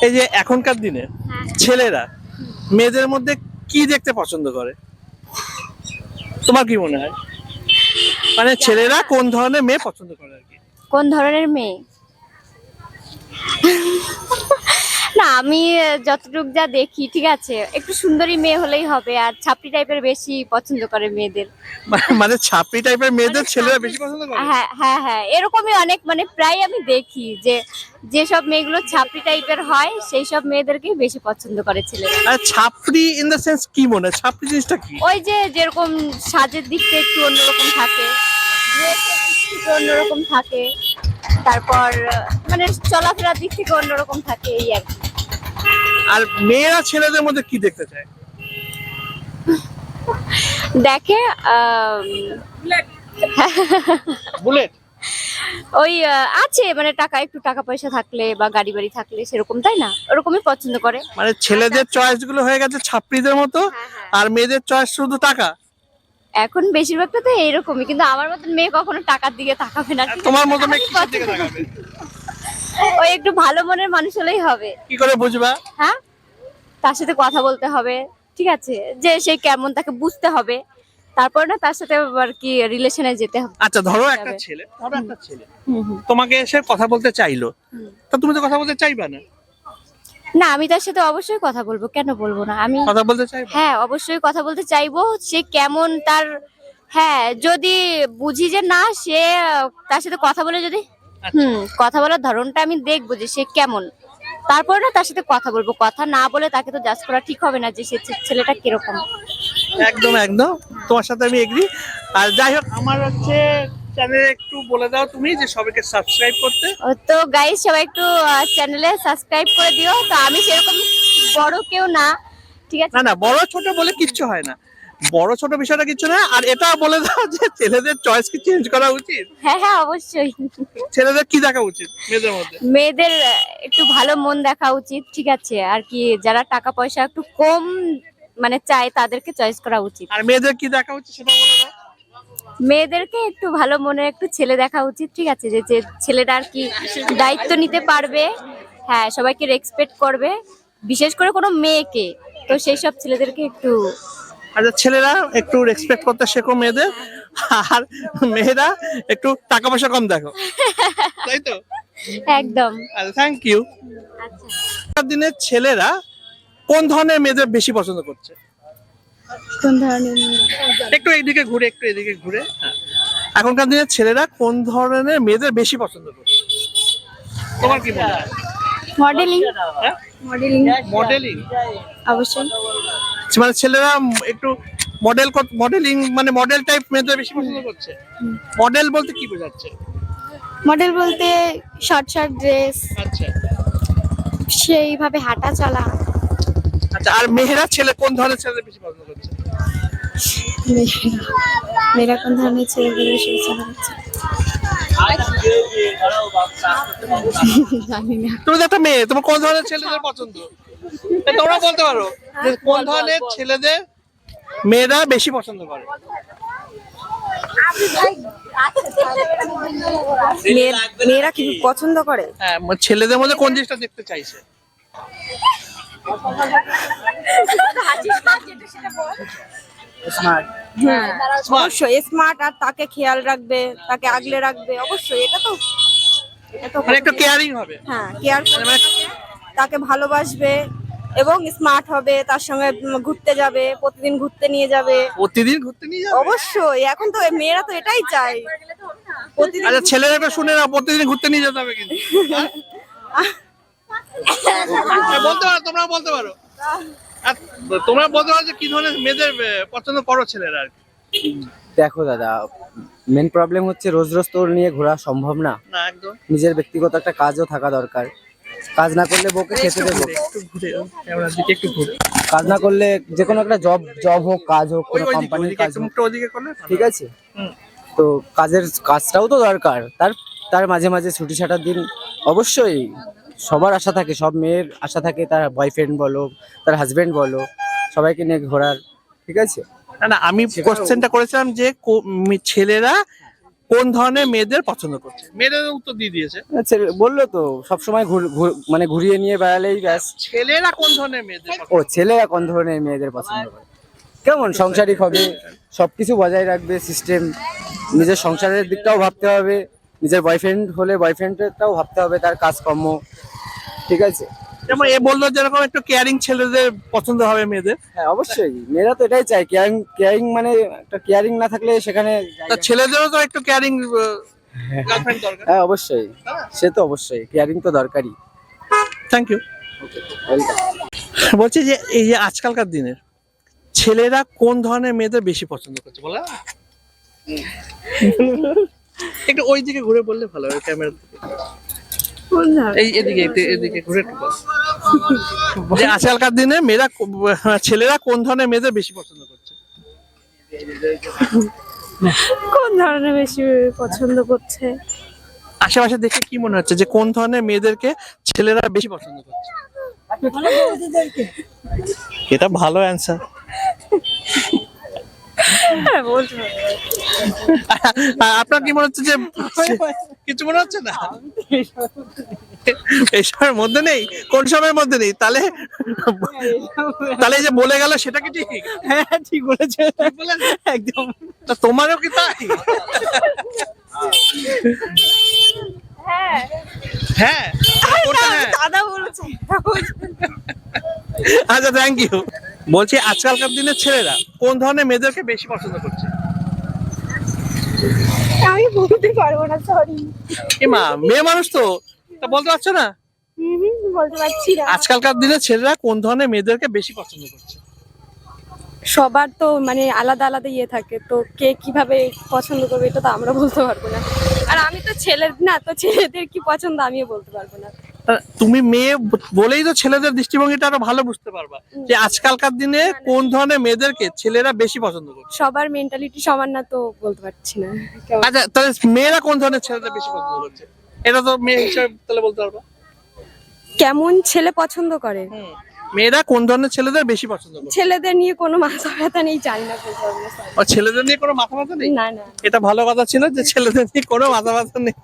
এই যে এখনকার দিনে ছেলেরা মেয়েদের মধ্যে কি দেখতে পছন্দ করে, তোমার কি মনে হয়? মানে ছেলেরা কোন ধরনের মেয়ে পছন্দ করে আর কি? কোন ধরনের মেয়ে? না, আমি যতটুক যা দেখি, ঠিক আছে, একটু সুন্দরী মেয়ে হলেই হবে, আর ছাপড়ি টাইপের বেশি পছন্দ করে মেয়েদের। মানে ছাপরি টাইপের মেয়েদের ছেলেরা বেশি পছন্দ করে? হ্যাঁ হ্যাঁ হ্যাঁ, এরকমই অনেক, মানে প্রায় আমি দেখি যে যেসব মেয়েগুলো ছাপড়ি টাইপের হয় সেই সব মেয়েদেরকেই বেশি পছন্দ করে ছেলেরা। আর ছাপরি ইন দ্য সেন্স কি মনে হয়? ছাপরি জিনিসটা কি? ওই যে যেরকম সাজের দিকটা একটু অন্যরকম থাকে, dress এর দিক থেকে অন্যরকম থাকে, তারপর মানে চলাফেরার দিক থেকে অন্যরকম থাকে, এই আর কি। আর মেয়েরা ছেলেদের মধ্যে কি দেখতে চায়? দেখে বুলেট? ওই আছে, মানে একটু টাকা পয়সা থাকলে বা গাড়ি বাড়ি থাকলে সেরকম, তাই না, ওরকমই পছন্দ করে। মানে ছেলেদের চয়েস গুলো হয়ে গেছে ছাপরিদের মতো, আর মেয়েদের চয়েস শুধু টাকা। এখন বেশিরভাগটা তো এরকমই, কিন্তু আমার মতন মেয়ে কখনো টাকার দিকে তাকাবে না। তোমার মতো মেয়ে কিসের দিকে তাকাবে? ওই একটু ভালো মনের মানুষ হলেই হবে। কি করে বুঝবা? হ্যাঁ, তার সাথে কথা বলতে হবে, ঠিক আছে, যে সে কেমন তাকে বুঝতে হবে, তারপর না তার সাথে আর কি রিলেশনে যেতে হবে। আচ্ছা ধরো একটা ছেলে তোমাকে এসে কথা বলতে চাইলো, তা তুমি তো কথা বলতে চাইবা না? না, আমি তার সাথে অবশ্যই কথা বলবো, কেন বলবো না? আমি কথা বলতে চাইবা? হ্যাঁ, অবশ্যই কথা বলতে চাইবো, সে কেমন তার, হ্যাঁ, যদি বুঝি যে না সে তার সাথে কথা বলে যদি কথা বলার ধরনটা আমি দেখবো যে সে কেমন, তারপর না তার সাথে কথা বলবো। কথা না বলে তাকে তো জাজ করা ঠিক হবে না যে সে ছেলেটা কিরকম। একদম একদম, তোমার সাথে আমি এগ্রি। আর যাই হোক, আমার হচ্ছে চ্যানেলে একটু বলে দাও তুমি যে সবাইকে সাবস্ক্রাইব করতে। তো গাইস, সবাই একটু চ্যানেলে সাবস্ক্রাইব করে দিও। তো আমি সেরকম বড় কেউ না, ঠিক আছে? না না, বড় ছোট বলে কিচ্ছু হয় না, বড় ছোট বিষয়টা কিচ্ছু না। আর এটা বলে দাও যে ছেলেদের চয়েস কি চেঞ্জ করা উচিত? হ্যাঁ হ্যাঁ, অবশ্যই। ছেলেদের কি দেখা উচিত মেয়েদের মধ্যে? মেয়েদের একটু ভালো মন দেখা উচিত, ঠিক আছে, আর কি যারা টাকা পয়সা একটু কম মানে চায় তাদেরকে চয়েস করা উচিত। আর মেয়েদের কি দেখা উচিত সেটা বলে দাও। মেয়েদেরকে একটু ভালো মনের একটু ছেলে দেখা উচিত, ঠিক আছে, যে ছেলেটা আর কি দায়িত্ব নিতে পারবে, হ্যাঁ, সবাইকে রেসপেক্ট করবে, বিশেষ করে কোনো মেয়েকে। তো সেই সব ছেলেদেরকে একটু আচ্ছা, ছেলেরা একটু রেসপেক্ট করতে শেখো মেয়েদের, আর মেয়েরা একটু টাকা পয়সা কম দেখো, তাই তো? একদম। আচ্ছা, থ্যাংক ইউ। আজকের দিনের ছেলেরা কোন ধরনের মেয়েদের বেশি পছন্দ করছে? কোন ধরনের? একটু এইদিকে ঘুরে, একটু এদিকে ঘুরে। হ্যাঁ। এখনকার দিনের ছেলেরা কোন ধরনের মেয়েদের বেশি পছন্দ করছে, তোমার কি মনে হয়? মডেলিং। হ্যাঁ? Modelling modelling? অবশ্যই। মানে ছেলেরা একটু মডেলিং মানে মডেল টাইপ মেয়েদের বেশি পছন্দ করছে। মডেল বলতে কি বোঝাচ্ছে? মডেল বলতে শর্ট শর্ট ড্রেস, আচ্ছা সেইভাবে হাঁটা চলা। আচ্ছা, আর মেয়েরা কোন ধরনের ছেলেদের বেশি পছন্দ করছে? মেয়েরা কোন ধরনের ছেলেদের বেশি পছন্দ করছে জানি না। তুমি তো একটা মেয়ে, তোমার কোন ধরনের ছেলেদের পছন্দ? তোমরা বলতে পারো যে কোন ধরনের ছেলেদের মেয়েরা বেশি পছন্দ করে? মেয়েরা কি পছন্দ করে? হ্যাঁ, ছেলেদের মধ্যে কোন জিনিসটা দেখতে চাইছে? স্মার্ট। হ্যাঁ, অবশ্যই স্মার্ট, আর তাকে খেয়াল রাখবে, তাকে আগলে রাখবে, অবশ্যই। এটা তো মানে একটু কেয়ারিং হবে। হ্যাঁ, কেয়ার করবে, তাকে ভালোবাসবে এবং স্মার্ট হবে, তার সঙ্গে ঘুরতে যাবে, প্রতিদিন ঘুরতে নিয়ে যাবে। প্রতিদিন ঘুরতে নিয়ে যাবে? অবশ্যই, এখন তো মেয়েরা তো এটাই চায়, প্রতিদিন। আচ্ছা, ছেলেরা একটু শুনে না, প্রতিদিন ঘুরতে নিয়ে যেতে হবে কিন্তু। হ্যাঁ, বলতে পারো, তোমরা বলতে পারো। আর তোমরা বলতে পারো যে কি ধরনের মেয়েদের পছন্দ করো ছেলেরা আর কি? দেখো দাদা, মেন প্রবলেম হচ্ছে রোজ রোজ তোর নিয়ে ঘোরা সম্ভব না। না, একদম। নিজের ব্যক্তিগত একটা কাজও থাকা দরকার। কাজ না করলে বউকে খেতে দেবো, একটু ঘুরে ক্যামেরার দিকে একটু ঘুরে। কাজ না করলে যে কোনো একটা জব হোক, কাজ হোক, কোনো কোম্পানির কাজ একটু হোক, মুখটা ওদিকে করলে ঠিক আছে? হুম। তো কাজটাও তো দরকার, তার মাঝে মাঝে ছুটি ছাটার দিন অবশ্যই সবার আশা থাকে, সব মেয়ের আশা থাকে তার বয়ফ্রেন্ড বলো, তার হাজবেন্ড বলো, সবাইকে নিয়ে ঘোরার, ঠিক আছে? না না, আমি কোশ্চেনটা করেছিলাম যে ছেলেরা কোন ধরনের মেয়েদের পছন্দ করছে? মেয়েদের উত্তর দিয়ে দিয়েছে। বললো তো সবসময় মানে ঘুরিয়ে নিয়ে বেড়ালেই ব্যাস। ছেলেরা কোন ধরনের মেয়েদের ও পছন্দ ছেলেরা কোন ধরনের মেয়েদের পছন্দ করে? কেমন সংসারিক হবে, সবকিছু বজায় রাখবে সিস্টেম, নিজের সংসারের দিকটাও ভাবতে হবে, নিজের বয়ফ্রেন্ড হলে বয়ফ্রেন্ডেরটাও ভাবতে হবে, তার কাজকর্ম, ঠিক আছে? যেমন এ বললো যেরকম একটু কেয়ারিং ছেলেদের পছন্দ হবে মেয়েদের, হ্যাঁ অবশ্যই, মেয়েরা তো এটাই চায়, কেয়ারিং কেয়ারিং মানে একটা কেয়ারিং না থাকলে সেখানে তা ছেলেদেরও তো একটু কেয়ারিং গার্লফ্রেন্ড দরকার। হ্যাঁ অবশ্যই, সে তো অবশ্যই, কেয়ারিং তো দরকারই। Thank you. বলছি যে এই যে আজকালকার দিনের ছেলেরা কোন ধরনের মেয়েদের বেশি পছন্দ করছে বলা যাবে? একটু ওই দিকে ঘুরে বললে ভালো হয়, ক্যামেরা এই এদিকে এদিকে ঘুরে একটু বল। যে আজকালকার দিনে ছেলেরা কোন ধরনের মেয়েদের বেশি পছন্দ করছে? কোন ধরনের বেশি পছন্দ করছে? আশেপাশে দেখে কি মনে হচ্ছে যে কোন ধরনের মেয়েদেরকে ছেলেরা বেশি পছন্দ করছে? এটা ভালো অ্যান্সার। আপনার কি মনে হচ্ছে যে কিছু মনে হচ্ছে না? এই সময়ের মধ্যে নেই? কোন সময়ের মধ্যে নেই? তাহলে তাহলে এই যে বলে গেল সেটা কি ঠিক? হ্যাঁ ঠিক বলেছে একদম। তা তোমারও কি তাই? হ্যাঁ কোনটা হ্যাঁ? দাদা বলছে। আচ্ছা থ্যাংক ইউ। বলছি আজকালকার দিনের ছেলেরা কোন ধরনের মেয়েদেরকে বেশি পছন্দ করছে? আমি বলতে পারবো না, সরি। এ মা, মেয়ে মানুষ তো, তা বলতে পারছো না? বলতে পারছি না। আজকালকার দিনের ছেলেরা কোন ধরনের মেয়েদেরকে বেশি পছন্দ করছে? সবার তো মানে আলাদা আলাদা ইয়ে থাকে, তো কে কিভাবে পছন্দ করবে এটা তো আমরা বলতে পারবো না। আর আমি তো ছেলের না, তো ছেলেদের কি পছন্দ আমিও বলতে পারবো না। তা তুমি মেয়ে বলেই তো ছেলেদের দৃষ্টিভঙ্গিটা আরো ভালো বুঝতে পারবা যে আজকালকার দিনে কোন ধরনের মেয়েদেরকে ছেলেরা বেশি পছন্দ করছে। সবার মেন্টালিটি সমান না, তো বলতে পারছি না। আচ্ছা তাহলে মেয়েরা কোন ধরনের ছেলেদের বেশি পছন্দ করছে? এটা তো মেয়ে হিসেবে তাহলে বলতে পারবা। কেমন ছেলে পছন্দ করে? মেয়েরা কোন ধরনের ছেলেদের বেশি পছন্দ করে? ছেলেদের নিয়ে কোনো মাথা ব্যথা নেই, জানি না, বলতে পারবো না, sorry। আর ছেলেদের নিয়ে কোনো মাথা ব্যথা নেই? না না। এটা ভালো কথা ছিল যে ছেলেদের নিয়ে কোনো মাথা ব্যথা নেই।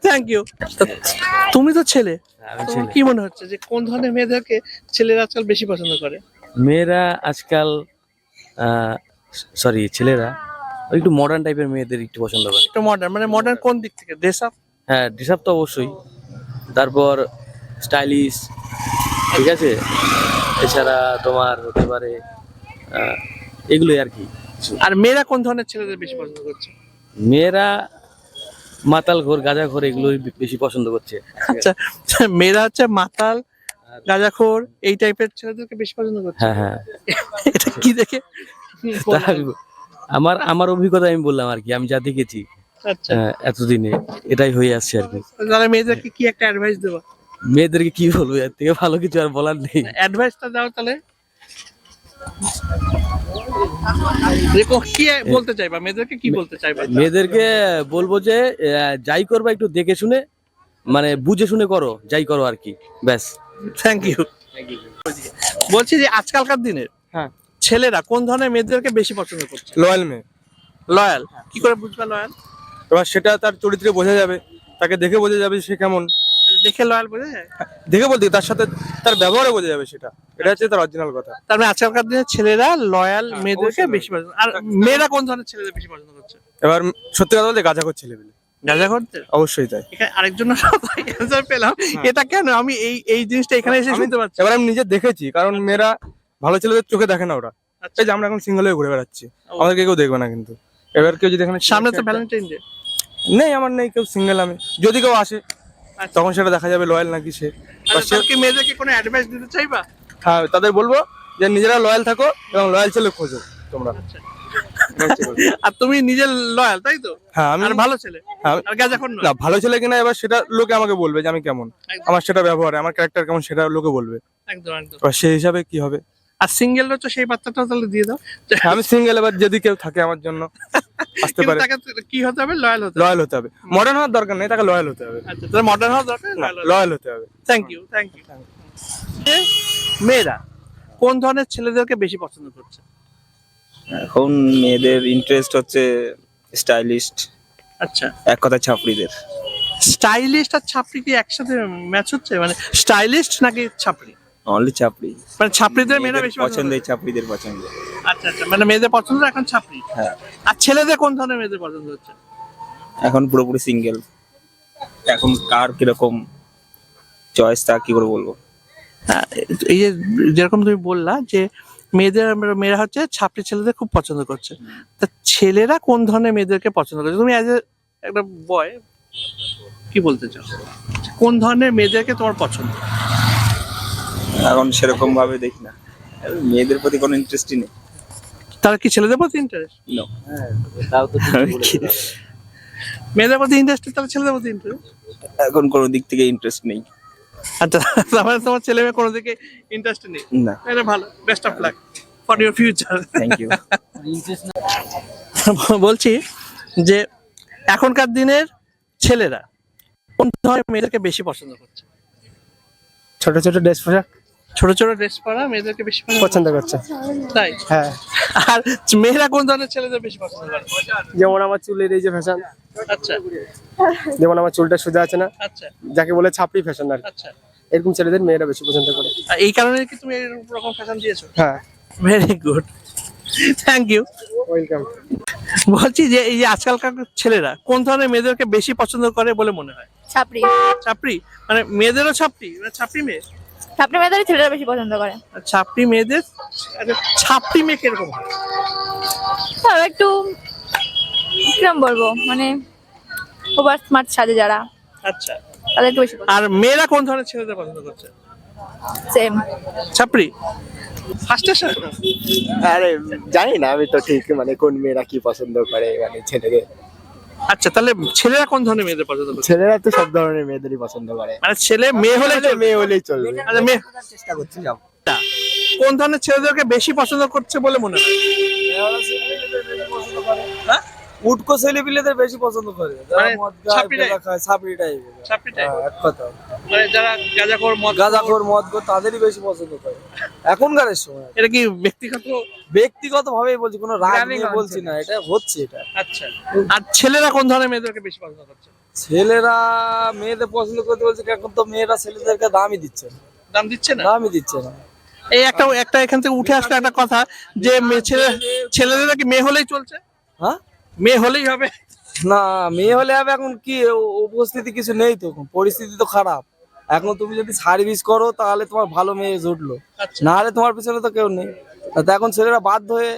Thank you. তুমি তো ছেলে, তোমার কি মনে হচ্ছে যে কোন ধরনের মেয়েদেরকে ছেলেরা আজকাল বেশি পছন্দ করে? মেয়েরা আজকাল ছেলেরা একটু মডার্ন টাইপের মেয়েদের একটু পছন্দ করে। একটু মডার্ন, মানে মডার্ন কোন দিক থেকে? Dress up? হ্যাঁ ড্রেস আপ তো অবশ্যই, তারপর স্টাইলিশ, ঠিক আছে, এছাড়া তোমার হতে পারে এগুলোই আর কি। আর মেয়েরা কোন ধরনের ছেলেদের বেশি পছন্দ করছে? মেয়েরা মাতাল ঘোর গাঁজা ঘোর এগুলোই বেশি পছন্দ করছে। আচ্ছা, মেয়েরা হচ্ছে মাতাল গাঁজাখোর এই টাইপের ছেলেদেরকে বেশি পছন্দ করছে। হ্যাঁ হ্যাঁ, এটা কি দেখে? আমার আমার অভিজ্ঞতা আমি বললাম আর কি, আমি যা দেখেছি আচ্ছা, এতদিনে এটাই হয়ে আসছে আর কি। তাহলে মেয়েদেরকে কি একটা অ্যাডভাইস দেবো? মেয়েদেরকে কি বলবো, এর থেকে ভালো কিছু আর বলার নেই। অ্যাডভাইসটা দাও তাহলে। দেখো কি বলতে চাইবা, মেয়েদেরকে কি বলতে চাইবা? মেয়েদেরকে বলবো যে যাই করবা একটু দেখে শুনে, মানে বুঝে শুনে করো, যাই করো আর কি, ব্যাস। Thank you. বলছি যে আজকালকার দিনের হ্যাঁ ছেলেরা কোন ধরনের মেয়েদেরকে বেশি পছন্দ করছে? লয়াল মেয়ে। লয়াল কি করে বুঝবা লয়াল? এবার সেটা তার চরিত্রে বোঝা যাবে, তাকে দেখে বোঝা যাবে সে কেমন। দেখে লয়াল বোঝা যায়? দেখে বলতে কি, তার সাথে তার ব্যবহারে বোঝা যাবে সেটা, এটা হচ্ছে তার অরিজিনাল কথা। তার মানে আজকালকার দিনের ছেলেরা লয়াল মেয়েদেরকে অবশ্যই বেশি পছন্দ, আর মেয়েরা কোন ধরনের ছেলেদের বেশি পছন্দ করছে? এবার সত্যি কথা বলতে গাঁজা করছে ছেলেগুলো, গাঁজা করতে। অবশ্যই তাই। এখানে আরেকজনের অ্যান্সার পেলাম, এটা কেন? আমি এই জিনিসটা এখানে এসে শুনতে পাচ্ছি। এবার আমি নিজে দেখেছি, কারণ মেয়েরা ভালো ছেলেদের চোখে দেখে না ওরা। এই যে আমরা এখন সিঙ্গেল হয়ে ঘুরে বেড়াচ্ছি, আমাদেরকে কেউ দেখবে না, কিন্তু এবার কেউ যদি এখানে সামনে তো ভ্যালেন্টাইন ডে। নেই, আমার নেই, কেউ সিঙ্গেল, আমি যদি কেউ আসে তখন সেটা দেখা যাবে লয়াল নাকি সে। বা সে কি মেয়েদেরকে কোনো অ্যাডভাইস দিতে চাইবা? হ্যাঁ, তাদের বলবো যে নিজেরা লয়াল থাকো এবং লয়াল ছেলে খোঁজো তোমরা। আর তুমি নিজে লয়াল, তাই তো? হ্যাঁ আমি আর ভালো ছেলে, হ্যাঁ, আর গাঁজাখোর নয়। না ভালো ছেলে কিনা এবার সেটা লোকে আমাকে বলবে যে আমি কেমন, একদম। আমার সেটা ব্যবহারে, আমার ক্যারেক্টার কেমন সেটা লোকে বলবে। একদম একদম। এবার সেই হিসাবে কি হবে। আর সিঙ্গেলরা তো সেই বাচ্চাটা তাহলে দিয়ে দাও। হ্যাঁ, আমি সিঙ্গেল, এবার যদি কেউ থাকে আমার জন্য আসতে কিন্তু পারে। তাকে কি হতে হবে? লয়াল হতে হবে। লয়াল হতে হবে, মডার্ন হওয়ার দরকার নেই, তাকে লয়াল হতে হবে। আচ্ছা, তাহলে মডার্ন হওয়া দরকার, লয়াল হতে হবে। Thank you thank you. মেয়েরা কোন ধরনের ছেলেদেরকে বেশি পছন্দ করছে? এখন মেয়েদের ইন্টারেস্ট হচ্ছে স্টাইলিস্ট, আচ্ছা, এক কথায় ছাপড়িদের। স্টাইলিস্ট আর ছাপড়ি কি একসাথে ম্যাচ হচ্ছে, মানে স্টাইলিস্ট নাকি ছাপড়ি? অনলি ছাপড়ি, মানে ছাপড়িদের মেয়েরা বেশি পছন্দ পছন্দ, করে? এই ছাপড়িদের পছন্দ। আচ্ছা আচ্ছা, মানে মেয়েদের পছন্দ এখন ছাপড়ি। হ্যাঁ, আর ছেলেদের কোন ধরনের মেয়েদের পছন্দ হচ্ছে? এখন পুরোপুরি সিঙ্গেল। এখন কার কিরকম চয়েস তা কি করে বলবো। হ্যাঁ, এই যে যেরকম তুমি বললা যে মেয়েরা হচ্ছে ছাপড়ি ছেলেদের খুব পছন্দ করছে, তা ছেলেরা কোন ধরনের মেয়েদেরকে পছন্দ করছে? তুমি অ্যাজ এ একটা বয় কি বলতে চাও, কোন ধরনের মেয়েদেরকে তোমার পছন্দ? এখন সেরকম ভাবে দেখি না, মেয়েদের প্রতি কোনো ইন্টারেস্টই নেই। তারা কি ছেলেদের প্রতি ইন্টারেস্ট? No. তাও তো মেয়েদের প্রতি ইন্টারেস্ট, তাহলে ছেলেদের প্রতি ইন্টারেস্ট? এখন কোনো দিক থেকে ইন্টারেস্ট নেই। আচ্ছা, তাহলে তোমার ছেলে মেয়ে কোনো দিকে ইন্টারেস্ট নেই? না। এটা ভালো, best of luck for your future. Thank you. বলছি যে এখনকার দিনের ছেলেরা কোন ধরনের মেয়েদেরকে বেশি পছন্দ করছে? ছোট ছোট ড্রেস পোশাক ছোট ছোট ড্রেস পরা মেয়েদেরকে বেশি পছন্দ করছে। তাই? হ্যাঁ, আর মেয়েরা কোন ধরনের ছেলেদের বেশি পছন্দ করে? যেমন আমার চুলের এই যে ফ্যাশন, আচ্ছা যেমন আমার চুলটা সোজা আছে না, আচ্ছা যাকে বলে ছাপড়ি ফ্যাশন আর কি। আচ্ছা, এরকম ছেলেদের মেয়েরা বেশি পছন্দ করে। আর এই কারণে কি তুমি এরকম ফ্যাশন দিয়েছো? হ্যাঁ, very good, thank you. Welcome. বলছি যে এই যে আজকালকার ছেলেরা কোন ধরনের মেয়েদেরকে বেশি পছন্দ করে বলে মনে হয়? ছাপড়ি। ছাপড়ি মানে মেয়েদেরও ছাপড়ি, মানে ছাপড়ি মেয়ে? ছাপড়ি মেয়েদের ছেলেরা বেশি পছন্দ করে। আর ছাপড়ি মেয়েদের, আচ্ছা, ছাপড়ি মেয়ে কিরকম হয়? তাও একটু কিরম বলবো, মানে ওভার স্মার্ট সাজে যারা, আচ্ছা, তাদের একটু বেশি আর মেয়েরা কোন ধরনের ছেলেদের পছন্দ করছে? সেম। ছাপড়ি ফার্স্টে। আরে জানি না আমি তো ঠিক, মানে কোন মেয়েরা কি পছন্দ করে মানে ছেলেদের। আচ্ছা, তাহলে ছেলেরা কোন ধরনের মেয়েদের পছন্দ করছে? ছেলেরা তো সব ধরনের মেয়েদেরই পছন্দ করে। মানে ছেলে মেয়ে হলে মেয়ে হলেই চলবে। আচ্ছা, মেয়ে চেষ্টা করছি যাব। কোন ধরনের ছেলেদেরকে বেশি পছন্দ করছে বলে মনে হয়? হ্যাঁ? উটকো ছেলেপিলেদের বেশি পছন্দ করে, মানে ছাপড়ি টাইপ? ছাপড়ি টাইপ, ছাপড়ি টাইপ? এক কথা। মানে যারা গাঁজাখোর মদ গাঁজাখোর মদখোর তাদেরই বেশি পছন্দ করে এখনকার সময়। এটা কি ব্যক্তিগত? ব্যক্তিগত ভাবেই বলছি, কোনো রাগ গ্রামীণ নিয়ে বলছি না, এটা হচ্ছে এটা। আচ্ছা, আর ছেলেরা কোন ধরনের মেয়েদেরকে বেশি পছন্দ করছে? ছেলেরা মেয়েদের পছন্দ করতে বলছে, এখন তো মেয়েরা ছেলেদেরকে দামই দিচ্ছে না, দাম দিচ্ছে না? দামই দিচ্ছে না। এই একটা এখান থেকে উঠে আসলো একটা কথা যে ছেলেদের কি মেয়ে হলেই চলছে? হ্যাঁ, মেয়ে হলেই হবে? না, মেয়ে হলে হবে এখন কি, উপস্থিতি কিছু নেই তো, এখন পরিস্থিতি তো খারাপ। এখন তুমি যদি সার্ভিস করো তাহলে তোমার ভালো মেয়ে জুটলো, আচ্ছা, না হলে তোমার পিছনে তো কেউ নেই। তো এখন ছেলেরা বাধ্য হয়ে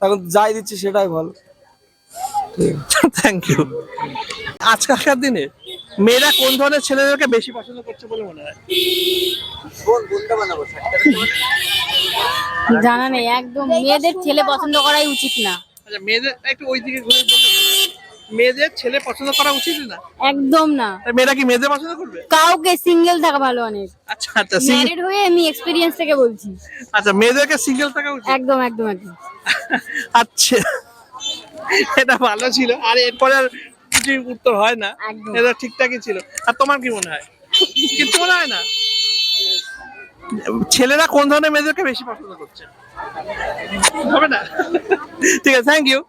এখন যাই দিচ্ছে সেটাই ভালো। Thank you. আজকালকার দিনে মেয়েরা কোন ধরনের ছেলেদেরকে বেশি পছন্দ করছে বলে মনে হয়? জানা নেই একদম, মেয়েদের ছেলে পছন্দ করাই উচিত না। আচ্ছা, মেয়েদের একটু ওই দিকে ঘুরে বলুন। মেয়েদের ছেলে পছন্দ করা উচিত না? একদম না। তাই মেয়েরা কি মেয়েদের পছন্দ করবে? কাউকে সিঙ্গেল থাকা ভালো অনেক। আচ্ছা আচ্ছা, ম্যারিড হয়ে আমি এক্সপেরিয়েন্স থেকে বলছি। আচ্ছা, মেয়েদেরকে সিঙ্গেল থাকা উচিত? একদম একদম একদম। আচ্ছা, এটা ভালো ছিল, আর এরপরে আর কিছু উত্তর হয় না, একদম। এটা ঠিকঠাকই ছিল। আর তোমার কি মনে হয়? কিছু মনে হয় না? ছেলেরা কোন ধরনের মেয়েদেরকে বেশি পছন্দ করছে? হবে না? ঠিক আছে, থ্যাংক ইউ।